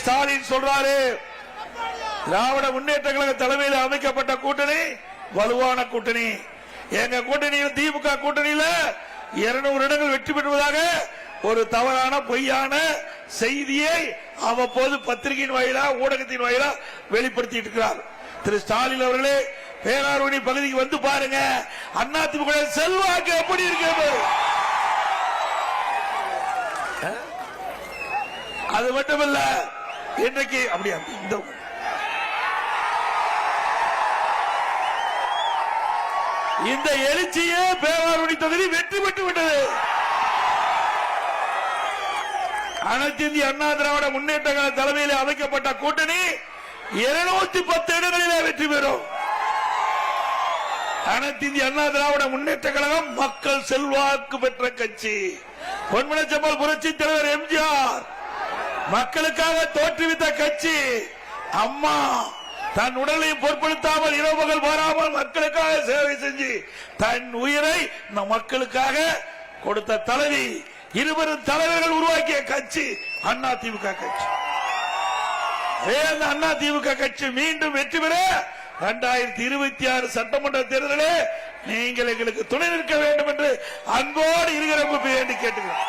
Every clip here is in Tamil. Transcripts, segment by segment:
ஸ்டாலின் சொல்றாரு, திராவிட முன்னேற்ற கழக தலைமையில் அமைக்கப்பட்ட கூட்டணி வலுவான கூட்டணி. எங்க கூட்டணியில் திமுக கூட்டணியில 200 இடங்கள் வெற்றி பெறுவதாக ஒரு தவறான பொய்யான செய்தியை அவ்வப்போது பத்திரிகையின் வாயிலா ஊடகத்தின் வாயிலா வெளிப்படுத்திட்டு இருக்கிறார். திரு ஸ்டாலின் அவர்களே, பேராரூரணி பகுதிக்கு வந்து பாருங்க, அதிமுக செல்வாக்கு எப்படி இருக்கு. அது மட்டுமல்ல, இன்றைக்கு அப்படியா இந்த எழுச்சியே பேராரூரணி தொகுதி வெற்றி பெற்று விட்டது. அனைத்து இந்திய அண்ணா திராவிட முன்னேற்ற கழக தலைமையில் அமைக்கப்பட்ட கூட்டணி 210 இடங்களிலே வெற்றி பெறும். அனைத்து இந்திய அண்ணா திராவிட முன்னேற்ற கழகம் மக்கள் செல்வாக்கு பெற்ற கட்சி. பொன்மனச்செம்மல் புரட்சி தலைவர் எம்ஜிஆர் மக்களுக்காக தோற்றுவித்த கட்சி. அம்மா தன் உடலையும் பொருட்படுத்தாமல் இரவு பகல் மாறாமல் மக்களுக்காக சேவை செஞ்சு தன் உயிரை மக்களுக்காக கொடுத்த தலைவி. 20 தலைவர்கள் உருவாக்கிய கட்சி அதிமுக கட்சி. அதிமுக கட்சி மீண்டும் வெற்றி பெற 2026 சட்டமன்ற தேர்தலில் நீங்கள் எங்களுக்கு துணை நிற்க வேண்டும் என்று அன்போடு இருக்கிற வேண்டி கேட்டுக்கிறோம்.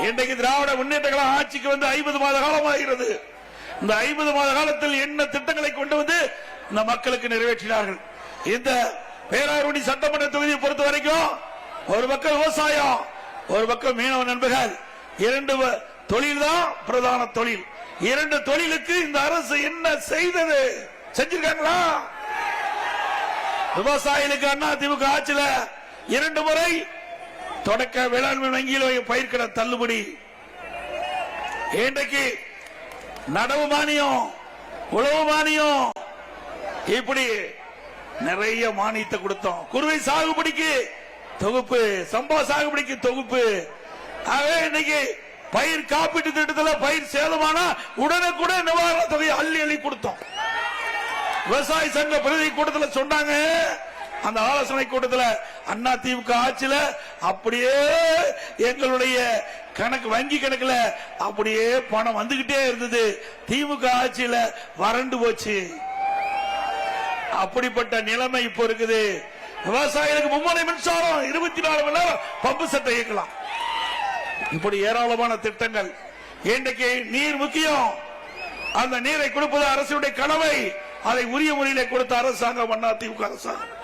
இன்றைக்கு திராவிட முன்னேற்ற கழகம் ஆட்சிக்கு வந்து 50 மாத காலமாகிறது. இந்த 50 மாத காலத்தில் என்ன திட்டங்களை கொண்டு வந்து இந்த மக்களுக்கு நிறைவேற்றினார்கள். இந்த பேராரூரணி சட்டமன்ற தொகுதியை பொறுத்த வரைக்கும் ஒரு பக்கம் விவசாயம், ஒரு பக்கம் மீனவ நண்பர்கள், 2 தொழில் தான் பிரதான தொழில். 2 தொழிலுக்கு இந்த அரசு என்ன செய்தது செஞ்சிருக்காங்களா? விவசாயிகளுக்கு அதிமுக ஆட்சியில் 2 முறை தொடக்க வேளாண்மை வங்கியில் பயிர்க்கடன் தள்ளுபடி. இன்றைக்கு நடவு மானியம், உழவு மானியம், இப்படி நிறைய மானியத்தை கொடுத்தோம். குறுவை சாகுபடிக்கு தொகுப்பு, சம்பா சாகுபடிக்கு தொகுப்பு. இன்னைக்கு பயிர் காப்பீட்டு திட்டத்தில் பயிர் சேதமான உடனுக்குடன் நிவாரண தொகையை அள்ளி அள்ளி கொடுத்தோம். விவசாய சங்க பிரதி கூட்டத்தில் சொன்னாங்க, அந்த ஆலோசனை கூட்டத்தில் அதிமுக ஆட்சியில அப்படியே எங்களுடைய கணக்கு வங்கி கணக்குல அப்படியே பணம் வந்துகிட்டே இருந்தது. திமுக ஆட்சியில வறண்டு போச்சு. அப்படிப்பட்ட நிலைமை இப்போ இருக்குது. விவசாயிகளுக்கு மும்முனை மின்சாரம், 24 மணி நேரம் பம்பு செட்டை இயக்கலாம். இப்படி ஏராளமான திட்டங்கள். இன்றைக்கு நீர் முக்கியம். அந்த நீரை கொடுப்பது அரசுடைய கடமை. அதை உரிய முறையிலே கொடுத்த அரசாங்கம் அதிமுக அரசாங்கம்.